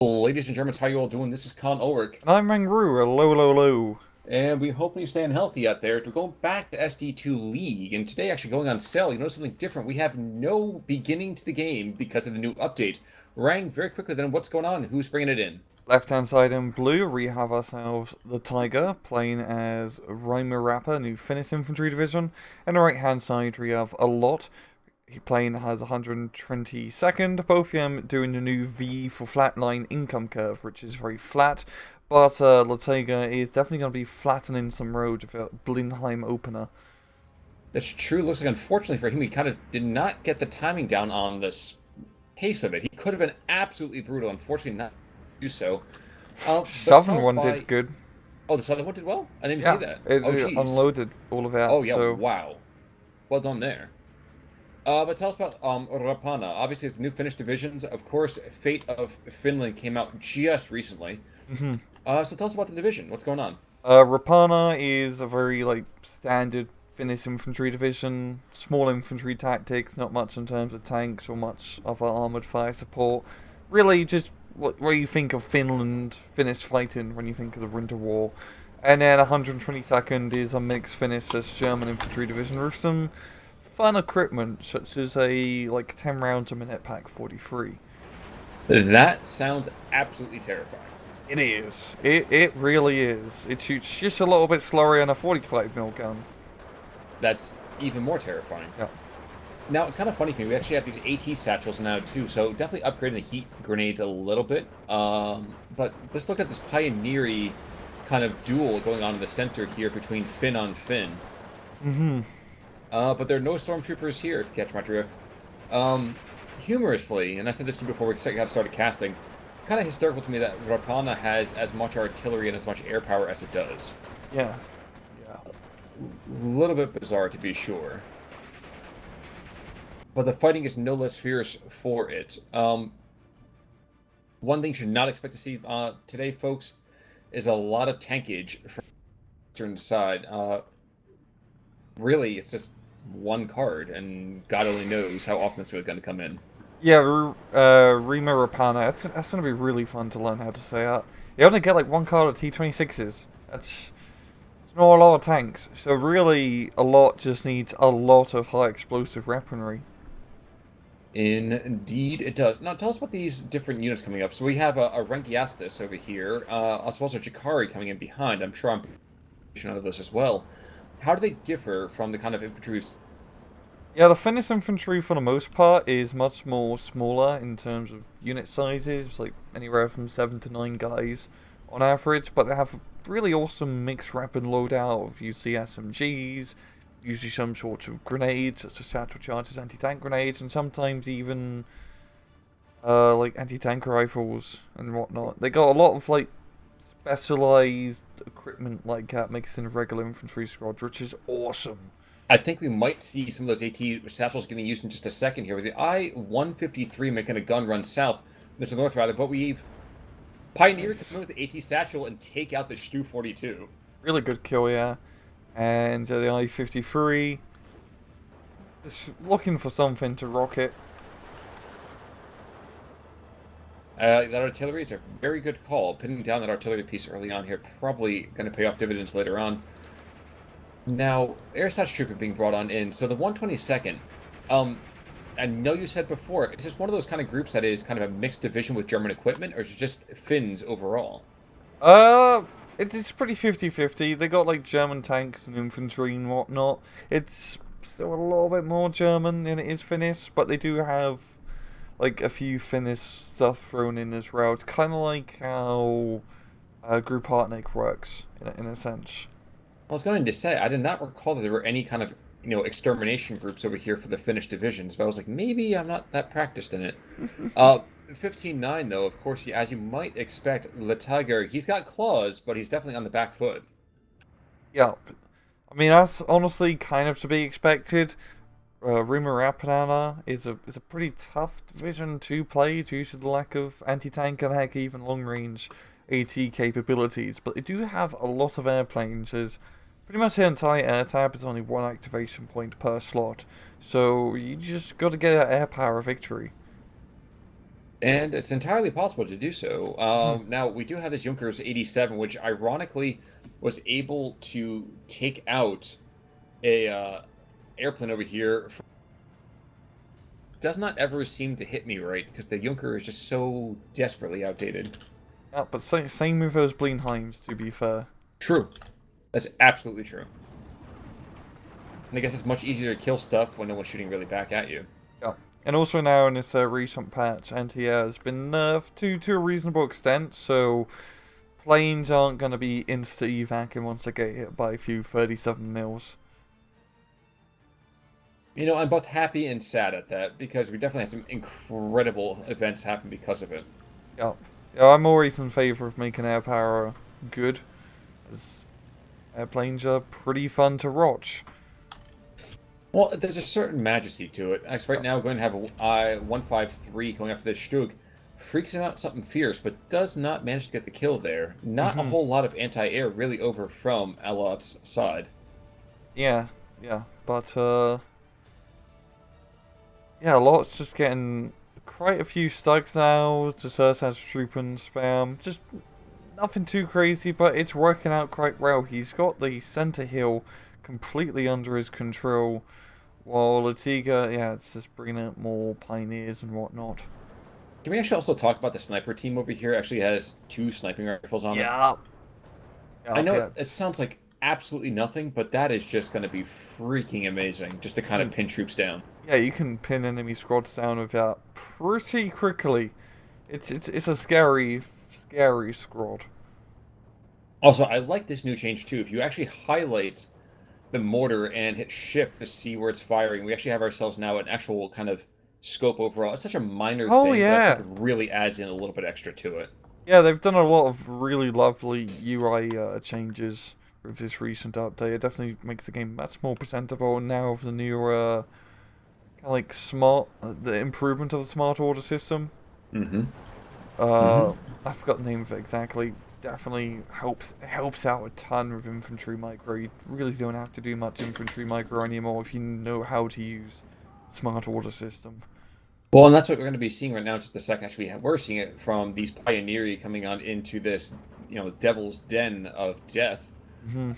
Ladies and Germans, how you all doing? This is Con Ulrich, And I'm Mangru, hello, hello, hello. and we hope you're staying healthy out there. We're going back to SD2 League, and today actually going on sale. You know something different? We have no beginning to the game because of the new update. Rang very quickly then what's going on? Who's bringing it in? Left hand side in blue, we have ourselves the Tiger, playing as Reimer Rapper, new Finnish Infantry Division. And the right hand side, we have Allot, he playing as 122nd. Both of them doing the new V for flatline income curve, which is very flat. But Tiger is definitely going to be flattening some roads with a Blindheim opener. That's true. Looks like unfortunately for him, he kind of did not get the timing down on this pace of it. He could have been absolutely brutal. Unfortunately, not do so. But tell Southern us one did why. good. Oh, the southern one did well. I didn't even see Yeah, that. Oh, it geez. unloaded all of that, Oh yeah. so Wow. Well done there. But tell us about Rapana. Obviously, it's the new Finnish divisions. Of course, Fate of Finland came out just recently. mhm. So tell us about the division. What's going on? Rapana is a very standard Finnish infantry division, small infantry tactics, not much in terms of tanks or much other armored fire support. Really, just what you think of Finland, Finnish fighting when you think of the Winter War. And then 122nd is a mixed Finnish German infantry division with some fun equipment, such as a 10 rounds a minute pack 43. That sounds absolutely terrifying. It is. It really is. It shoots just a little bit slower than a 45mm gun. That's even more terrifying. Yeah. Now, it's kind of funny to me. We actually have these AT satchels now, too. So definitely upgrading the heat grenades a little bit. But let's look at this pioneery kind of duel going on in the center here between Finn on Finn. Mm-hmm. But there are no stormtroopers here, if you catch my drift. Um, Humorously, and I said this to you before we got started casting, kind of hysterical to me that Rapana has as much artillery and as much air power as it does. Yeah. Yeah. A little bit bizarre, to be sure. But the fighting is no less fierce for it. One thing you should not expect to see today, folks, is a lot of tankage from the Eastern side. Really, it's just one card, and God only knows how often it's really going to come in. Yeah, Rima Rapana. That's gonna be really fun to learn how to say that. You only get one card of T26s. It's not a lot of tanks. So really, a lot just needs a lot of high explosive weaponry. Indeed, it does. Now, tell us about these different units coming up. So we have a Rankiastis over here, as well as a Chikari coming in behind. I'm sure I'm out of those as well. How do they differ from the kind of infantry we've... Yeah, the Finnish infantry for the most part is much more smaller in terms of unit sizes, like anywhere from 7 to 9 guys on average, but they have a really awesome mixed weapon loadout of usually SMGs, usually some sort of grenades, such as satchel charges, anti-tank grenades, and sometimes even anti-tank rifles and whatnot. They got a lot of specialized equipment like that mixed in regular infantry squads, which is awesome. I think we might see some of those AT satchels getting used in just a second here with the I-153 making a gun run south, to the north rather, but we've pioneered to Nice. come in with the AT satchel and take out the Stu-42. Really good kill, yeah. And the I-53. Just looking for something to rocket. That artillery is a very good call. Pinning down that artillery piece early on here, probably going to pay off dividends later on. Now, Airsoft Trooper being brought on in. So the 122nd, I know you said before, is this one of those kind of groups that is kind of a mixed division with German equipment, or is it just Finns overall? Uh, it's pretty 50-50. They got German tanks and infantry and whatnot. It's still a little bit more German than it is Finnish, but they do have a few Finnish stuff thrown in as well. It's kind of like how Group Hartnett works in a sense. I was going to say, I did not recall that there were any kind of, extermination groups over here for the Finnish divisions, but I was like, maybe I'm not that practiced in it. 15-9, though, of course, as you might expect, Le Tiger, he's got claws, but he's definitely on the back foot. Yeah, I mean that's honestly kind of to be expected. Rima Rapanana is a pretty tough division to play due to the lack of anti-tank and heck even long-range AT capabilities, but they do have a lot of airplanes. As pretty much the entire air tab is only one activation point per slot, so you just got to get an air power victory. And it's entirely possible to do so. Mhm. Now, we do have this Junkers 87, which ironically was able to take out a airplane over here. Does not ever seem to hit me right because the Junker is just so desperately outdated. Yeah, but same with those Blenheims, to be fair. True. That's absolutely true. And I guess it's much easier to kill stuff when no one's shooting really back at you. Yeah. And also now in this recent patch, anti-air has been nerfed to a reasonable extent, so planes aren't going to be insta-evacing once they get hit by a few 37 mils. You know, I'm both happy and sad at that because we definitely had some incredible events happen because of it. Yeah. Yeah, I'm always in favour of making air power good, as airplanes are pretty fun to watch. Well, there's a certain majesty to it. Actually, right Yeah. now, we're going to have a I-153 going after this Stug. Freaks him out something fierce, but does not manage to get the kill there. Not a Mhm. whole lot of anti-air really over from Allot's side. Yeah, yeah, but yeah, Allot's just getting quite a few stugs now. Just has troop and spam. Just nothing too crazy, but it's working out quite well. He's got the center hill completely under his control, while Latiga, yeah, it's just bringing out more pioneers and whatnot. Can we actually also talk about the sniper team over here? Actually has two sniping rifles on it. Yeah, I yeah, know it that's. sounds like absolutely nothing, but that is just going to be freaking amazing, just to kind of pin troops down. Yeah, you can pin enemy squads down with that pretty quickly. It's a scary squad. Also, I like this new change too. If you actually highlight the mortar and hit shift to see where it's firing, we actually have ourselves now an actual kind of scope overall. It's such a minor Oh thing, but I think yeah, it really adds in a little bit extra to it. yeah. They've done a lot of really lovely UI changes with this recent update. It definitely makes the game much more presentable. And now with the new kind of like smart, the improvement of the smart order system. Mm-hmm. Uh, Mm-hmm. I forgot the name of it exactly. Definitely helps out a ton with infantry micro. You really don't have to do much infantry micro anymore if you know how to use smart order system. Well, and that's what we're going to be seeing right now. Just the second, actually, we're seeing it from these pioneery coming on into this, devil's den of death. Hmm.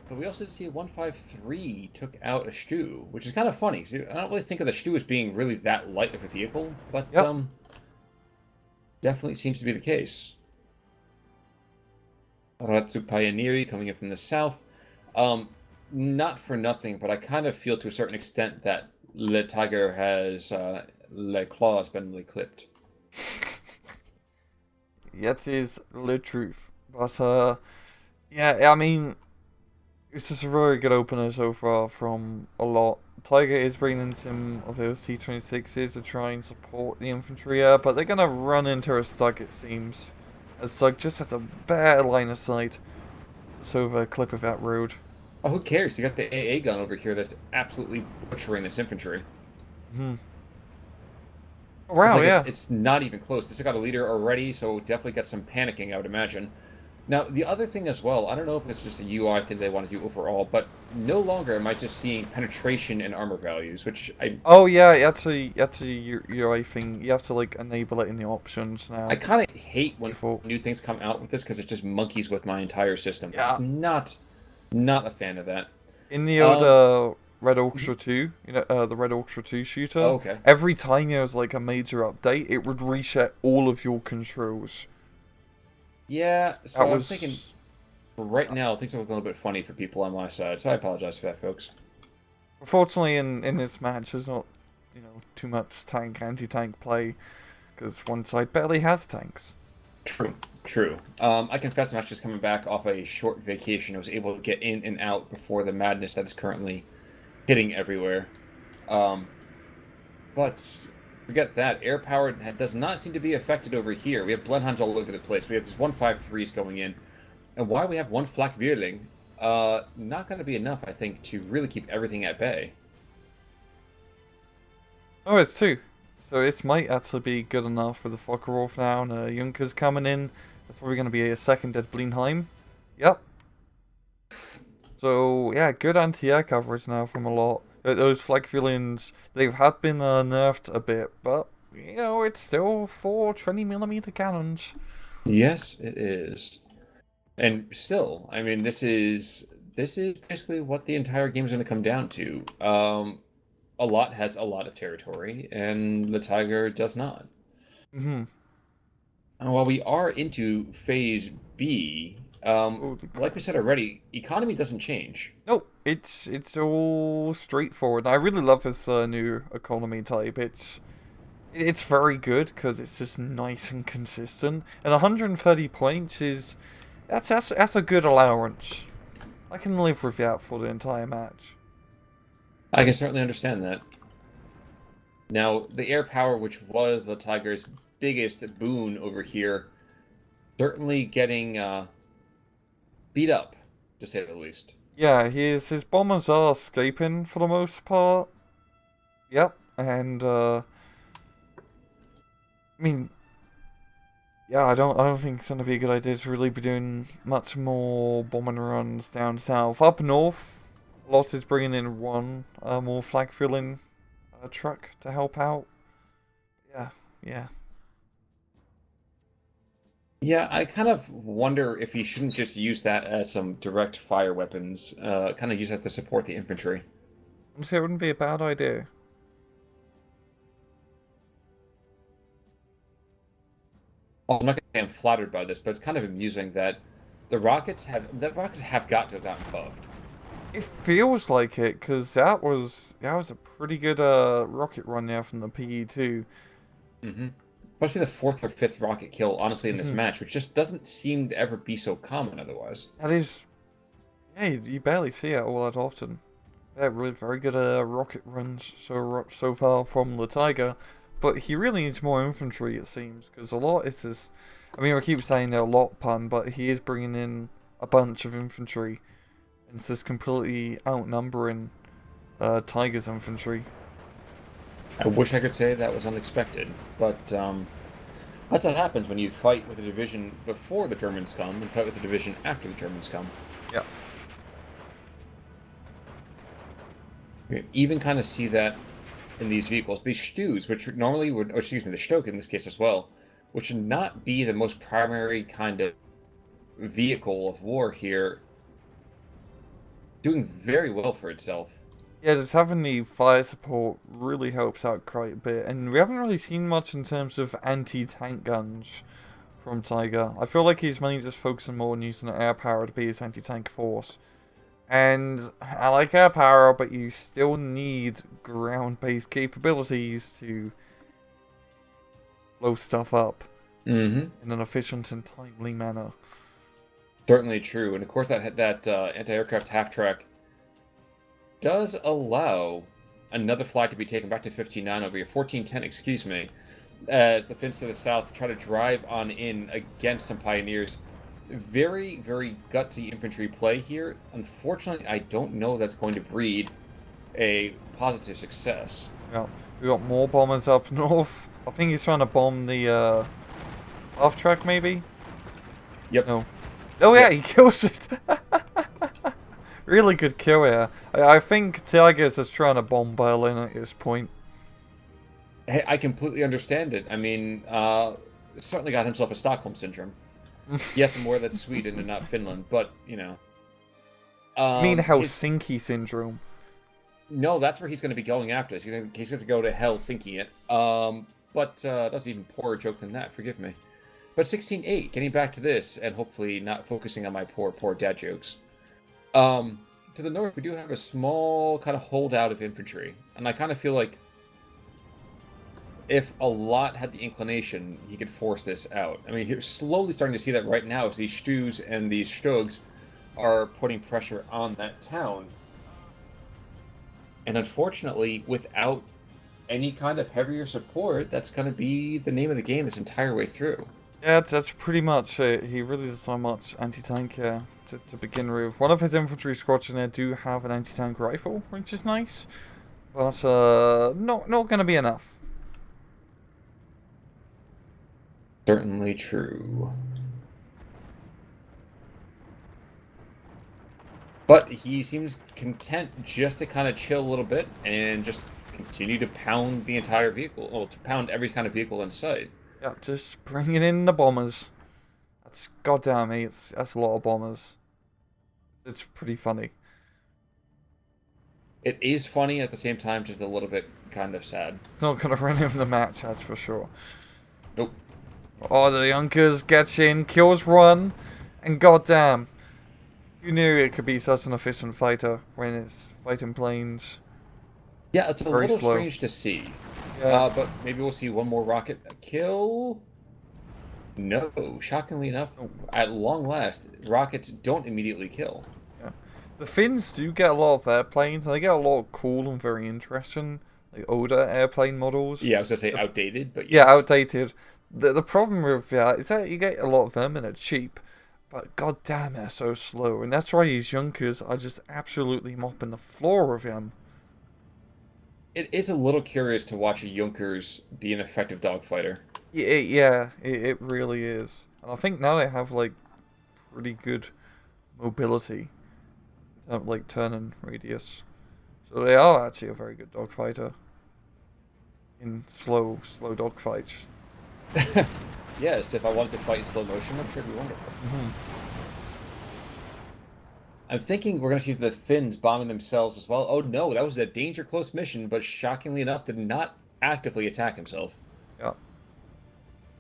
But we also did see a 153 took out a Stu, which is kind of funny. See, I don't really think of the Stu as being really that light of a vehicle, but Yep. definitely seems to be the case. Ratsu Pioneeri coming in from the south. Um, Not for nothing, but I kind of feel to a certain extent that Le Tiger has Le Claw has been clipped. That is the truth. But yeah, I mean, it's just a very good opener so far from Allot. Tiger is bringing some of those T-26s to try and support the infantry here, but they're gonna run into a Stug, it seems. As Stug just has a better line of sight. So the clip of that road. Oh, who cares? You got the AA gun over here that's absolutely butchering this infantry. Hmm. It's Wow, like yeah. it's not even close. They took out a leader already, so definitely got some panicking, I would imagine. Now, the other thing as well, I don't know if it's just a UI thing they want to do overall, but no longer am I just seeing penetration and armor values, which Oh yeah, that's a UI thing. You have to like enable it in the options I now. kind of hate when Default. new things come out with this because it just monkeys with my entire system. Yeah. Just not a fan of that. In the old Um, Red Orchestra 2, the Red Orchestra 2 oh, shooter, okay. every time there was like a major update, it would reset all of your controls. Yeah, That so I'm thinking was right now things are looking a little bit funny for people on my side, so I apologize for that, folks. unfortunately in this match there's not, too much anti-tank play because one side barely has tanks. True, true. I confess I'm actually just coming back off a short vacation. I was able to get in and out before the madness that is currently hitting everywhere. Um, but forget that. Air power does not seem to be affected over here. We have Blenheims all over the place. We have these 153s going in. And why we have one Flak Vierling, not going to be enough, I think, to really keep everything at bay. Oh, it's two. So this might actually be good enough for the Focke-Wulf now. And Junker's coming in. That's probably going to be a second dead Bleenheim. Yep. So yeah, good anti-air coverage now from Allot. Those flag villains, they have been nerfed a bit, but you know, it's still 4 20 mm cannons. Yes, it is. And still, I mean, this is basically what the entire game is going to come down to. Allot has a lot of territory, and the Tiger does not. Mm-hmm. And while we are into Phase B, Holy like crap. we said already, economy doesn't change. Nope, it's all straightforward. I really love this new economy type. It's very good because it's just nice and consistent. And 130 points is that's a good allowance. I can live with that for the entire match. I can certainly understand that. Now, the air power, which was the Tiger's biggest boon over here, certainly getting beat up, to say the least. Yeah, his bombers are escaping for the most part. Yep, and I mean, yeah, I don't think it's gonna be a good idea to really be doing much more bombing runs down south. Up north, Lot is bringing in one more flag filling truck to help out. Yeah, yeah. Yeah, I kind of wonder if he shouldn't just use that as some direct fire weapons, kind of use that to support the infantry. Honestly, it wouldn't be a bad idea. Well, I'm not going to say I'm flattered by this, but it's kind of amusing that the rockets have got to have gotten buffed. It feels like it, because that was a pretty good rocket run there from the PE2. Mm-hmm. Must be the fourth or fifth rocket kill, honestly, in this Mhm. match, which just doesn't seem to ever be so common otherwise. That is, yeah, you barely see it all that often. Yeah, really very good rocket runs so far from the Tiger, but he really needs more infantry, it seems, because a lot is this. I mean, I keep saying they're a lot pun, but he is bringing in a bunch of infantry, and it's just completely outnumbering Tiger's infantry. I wish I could say that was unexpected, but that's what happens when you fight with a division before the Germans come and fight with a division after the Germans come. Yeah. You even kind of see that in these vehicles. These Stu's, which normally would, or excuse me, the Stoke in this case as well, which should not be the most primary kind of vehicle of war here, doing very well for itself. Yeah, just having the fire support really helps out quite a bit, and we haven't really seen much in terms of anti-tank guns from Tiger. I feel like he's mainly just focusing more on using air power to be his anti-tank force. And I like air power, but you still need ground-based capabilities to blow stuff up Mm-hmm. in an efficient and timely manner. Certainly true, and of course that anti-aircraft half-track does allow another flight to be taken back to 59 over here, 1410, excuse me, as the Finns to the south try to drive on in against some Pioneers. Very, very gutsy infantry play here. Unfortunately, I don't know that's going to breed a positive success. Yeah, we got more bombers up north. I think he's trying to bomb the half track, maybe. Yep. No. Oh yeah, Yep. he kills it. Really good kill here. I think Tiger's just trying to bomb Berlin at this point. Hey, I completely understand it. I mean, certainly got himself a Stockholm syndrome. Yes, I'm aware that's Sweden and not Finland, but you know, I mean his Helsinki syndrome. no, that's where he's going to be going after this. He's going to go to Helsinki it. But that's an even poorer joke than that. Forgive me. But 16-8, getting back to this, and hopefully not focusing on my poor dad jokes. To the north, we do have a small kind of holdout of infantry, and I kind of feel like if Allot had the inclination, he could force this out. I mean, you're slowly starting to see that right now as these Stus and these Stugs are putting pressure on that town. And unfortunately, without any kind of heavier support, that's going to be the name of the game this entire way through. Yeah, that's pretty much it. He really does so much anti-tank here to begin with. One of his infantry squads in there do have an anti-tank rifle, which is nice. But not going to be enough. Certainly true. But he seems content just to kind of chill a little bit and just continue to pound the entire vehicle, well, to pound every kind of vehicle in sight. Yeah, just bringing in the bombers. That's goddamn me. That's a lot of bombers. It's pretty funny. It is funny at the same time, just a little bit kind of sad. It's not gonna run him the match, that's for sure. Nope. Oh, the Junkers gets in, kills one, and goddamn, you knew it could be such an efficient fighter when it's fighting planes. Yeah, it's a Very little slow. strange to see. Yeah. But maybe we'll see one more rocket kill. No, shockingly enough, at long last, rockets don't immediately kill. Yeah. The Finns do get a lot of airplanes, and they get a lot of cool and very interesting, like older airplane models. Yeah, I was gonna say outdated, but Yeah, yes. outdated. The problem with that is that you get a lot of them and they're cheap, but goddamn they're so slow, and that's why these Junkers are just absolutely mopping the floor of him. It is a little curious to watch a Junkers be an effective dogfighter. It really is. And I think now they have like pretty good mobility, like turning radius. So they are actually a very good dogfighter in slow dogfights. Yes, if I wanted to fight in slow motion, I'm sure it'd be wonderful. I'm thinking we're going to see the Finns bombing themselves as well. Oh no, that was a danger close mission, but shockingly enough, did not actively attack himself. Yeah.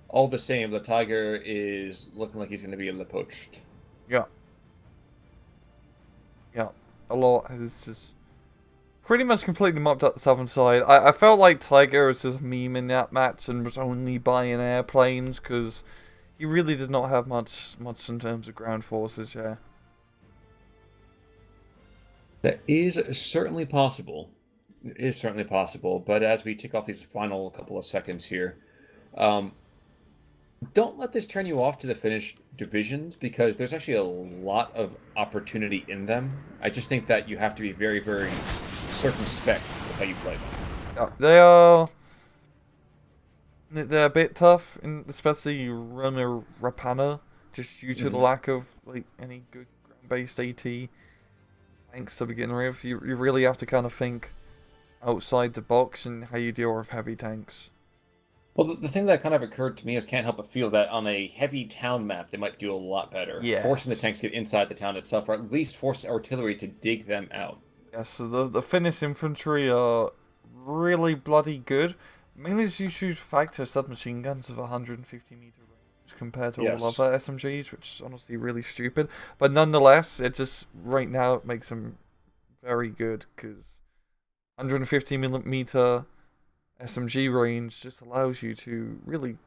All the same, the Tiger is looking like he's going to be poached. Yeah. Yeah. Allot has just pretty much completely mopped up the southern side. I felt like Tiger was just a meme in that match and was only buying airplanes because he really did not have much in terms of ground forces, yeah. That is certainly possible. It is certainly possible, but as we tick off these final couple of seconds here, don't let this turn you off to the Finnish divisions because there's actually a lot of opportunity in them. I just think that you have to be very, very circumspect with how you play them. Yeah, they're a bit tough, especially Runner Rapana, just due to the lack of like any good ground-based AT tanks to begin with. You really have to kind of think outside the box and how you deal with heavy tanks. Well, the thing that kind of occurred to me is can't help but feel that on a heavy town map, they might do a lot better. Yes. Forcing the tanks to get inside the town itself, or at least force artillery to dig them out. Yeah, so the Finnish infantry are really bloody good. Mainly due to the fact that submachine guns of 150-meter range compared to all other SMGs, which is honestly really stupid. But nonetheless, it just, right now, it makes them very good, because 150-meter SMG range just allows you to really,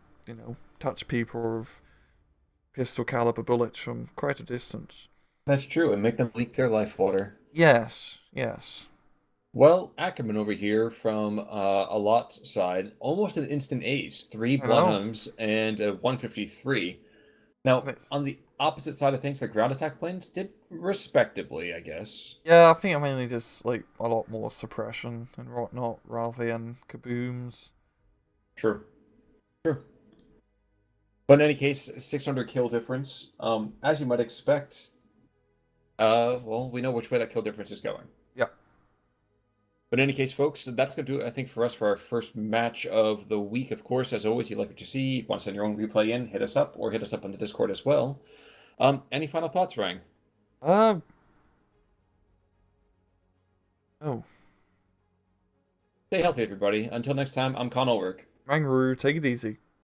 touch people with pistol caliber bullets from quite a distance. That's true, and make them leak their life water. Yes. Well, Ackerman over here from Allot's side, almost an instant ace. 3 Blenheims and a 153. Now, on the opposite side of things, the ground attack planes did respectably, I guess. Yeah, I think I mainly just like a lot more suppression and whatnot rather than kabooms. True. But in any case, 600 kill difference. As you might expect, well, we know which way that kill difference is going. Yeah. But in any case, folks, that's going to do it, I think, for us for our first match of the week. Of course, as always, you like what you see. If you want to send your own replay in, hit us up, or hit us up on the Discord as well. Any final thoughts, Rang? Oh. Stay healthy, everybody. Until next time, I'm Con Ulrich. Rangaroo, take it easy.